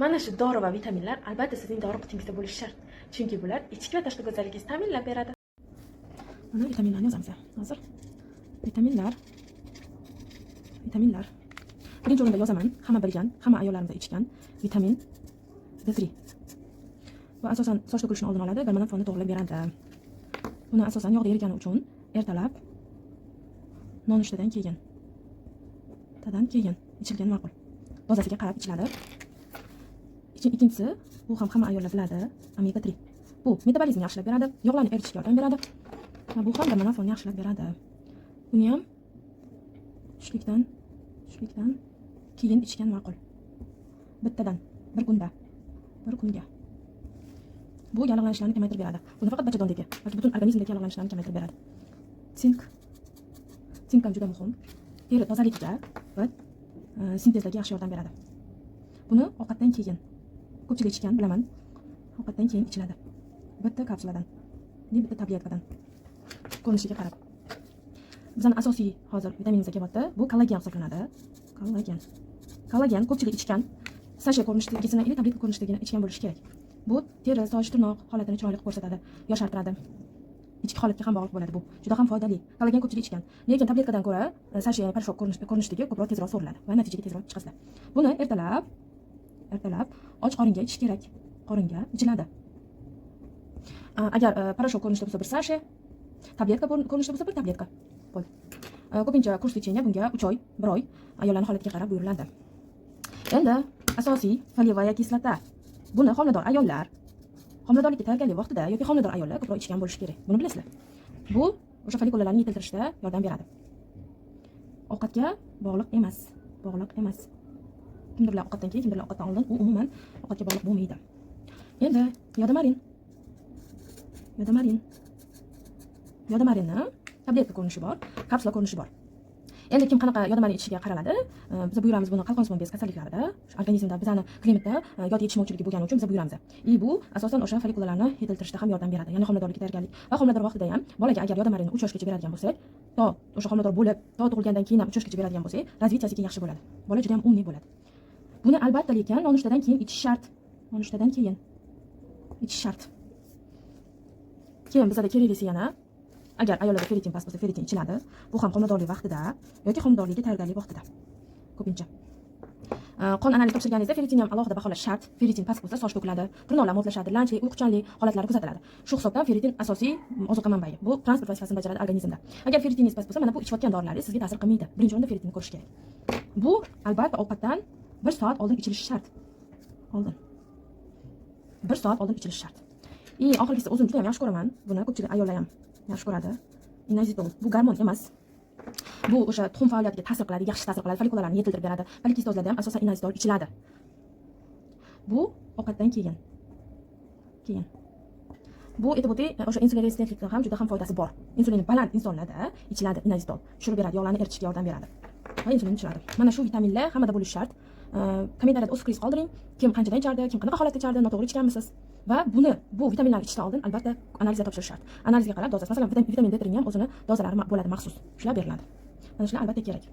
Mana shu dori va vitaminlar albatta sizning dori qutingizda bo'lishi shart. Chunki bular ichki va tashqi go'zalligingizni ta'minlab beradi. Mana vitaminlarni yozamiz hozir. Vitaminlar. Birinchi o'rinda yozaman, hamma bilgan, hamma ayollarimiz ichgan vitamin D3. Bu asosan soch to'kilishini oldini oladi, gormonal fonni to'g'rilab beradi. Buni asosan yog'da erigani uchun ertalab nonushtadan keyin ichilgan ma'qul. Dozasiga qarab ichiladi. Ikkinchisi, bu ham hamma ayollar biladi, omega 3. Bu metabolizmni yaxshilab beradi, yog'larni eritishga yordam beradi. Va bu ham gormonal fonni yaxshilab beradi. Buni ham tushlikdan keyin ichgan ma'qul. Bittadan bir kunga. Bu yallig'lanishlarni kamaytirib beradi. Bu faqat bachadondagi, balki butun organizmdagi yallig'lanishlarni kamaytirib beradi. Sink ham juda muhim. Teri tozaligiga va sintezga yaxshi yordam beradi. Buni ovqatdan keyin ko'pchilik ichgan, bilaman. Ovqatdan keyin ichiladi. Bitta kapsuladan, bitta tabletkadan. Ko'rinishiga qarab. Bizning asosiy hozir vitaminimiz kelyapti. Bu kollagen hisoblanadi. Kollagen ko'pchilik ichgan, sashe ko'rinishdagisini yoki tabletka ko'rinishidagini ichgan bo'lishi kerak. Bu teri, soch, tirnoq holatini chiroyli ko'rsatadi, yoshartiradi. Ichki holatga ham bog'liq bo'ladi bu. Juda ham foydali. Kollagen ko'pchilik ichgan. Lekin tabletkadan ko'ra sashe, parishok ko'rinishdagi ko'proq tezroq so'riladi va natijaga tezroq chiqasizlar. Buni ertalab och qoringa ichish kerak. Qoringa ichiladi. Agar parishok ko'rinishda bo'lsa bir sashe, tabletka ko'rinishda bo'lsa bir tabletka. Bo'ldi. Ko'pincha kurs lecheniya bunga 3 oy, 1 oy ayollarning holatiga qarab buyuriladi. Endi asosiy foliovoya kislota. Buni homilador ayollar, homiladorlikka tayyorgarlik vaqtida yoki homilador ayollar ko'proq ichgan bo'lishi kerak. Buni bilasizlar. Bu o'sha follikullarni yetiltirishda yordam beradi. Ovqatga bog'liq emas. Kimdirlar ovqatdan keyin, kimdirlar ovqatdan oldin, u umuman ovqatga bog'liq bo'lmaydi. Endi yodomarinni tabletka ko'rinishi bor, kapsula ko'rinishi bor. Endi kim qanaqa yodomarin ichishiga qaraladi. Biz buyuramiz buni qalqon simon bez kasalliklarida, organizmda bizani klimatda yod yetishmovchiligi bo'lgani uchun biz buyuramiz. Bu asosan o'sha follikullarni yetiltirishda ham yordam beradi. Ya'ni homiladorlikka tayyorgarlik va homilador vaqtida ham bolaga agar yodomarinni 3 yoshgacha beradigan bo'lsak, to o'sha homilador bo'lib, to tug'ilgandan keyin ham 3 yoshgacha beradigan bo'lsak, razvitsiyasi yaxshi bo'ladi. Bola juda ham umli bo'ladi. Buni albatta lekin nonushtadan keyin ichish shart. Keyin bizda kerak yana agar ayollarda feritin past bo'lsa, feritin ichiladi. Bu ham homiladorlik vaqtida yoki homiladorlikka tayyorgarlik vaqtida. Ko'pincha. Qon analiz topshirganingizda feritin ham alohida baholash shart. Feritin past bo'lsa, soch to'kiladi, tirnoqlar mo'tlashadi, lanchlik, uyquchanlik holatlari kuzatiladi. Shu hisobdan feritin asosiy ozuqa manbai. Bu transport vazifasini bajaradi organizmda. Agar feritiningiz past bo'lsa, mana bu ichayotgan dorilaringiz sizga ta'sir qilmaydi. Birinchi o'rinda feritinni ko'rish kerak. Bu albatta ovqatdan 1 soat oldin ichilishi shart. 1 soat oldin ichilishi shart. Oxirgisi o'zim juda ham yaxshi ko'raman. Buni ko'pchilik ayollar ham yaxshi ko'radi. Inazitol. Bu gormon emas. Bu o'sha tuxum faoliyatiga ta'sir qiladi, yaxshi ta'sir qiladi, follikullarni yetiltirib beradi. Polikistozlarda ham asosan inazitol ichiladi. Bu ovqatdan keyin. Bu aytib o'tay, o'sha insulin rezistentlikda ham juda ham foydasi bor. Insulin baland insonlarda ichiladi inazitol. Tushirib beradi, yog'larni eritishga yordam beradi. Va insulin ichiladi. Mana shu vitaminlar hammada bo'lishi shart. Kommentariyada o'z fikringizni qoldiring. Kim qanchadan ichardi, kim qanaqa holatda ichardi, noto'g'ri ichganmisiz? Va bu vitaminlarni ichishdan oldin albatta analizga topshirish shart. Analizga qarab dozasi, masalan, vitamin D3 ning ham o'zini dozalari bo'ladi maxsus. Shular beriladi. Mana shular albatta kerak.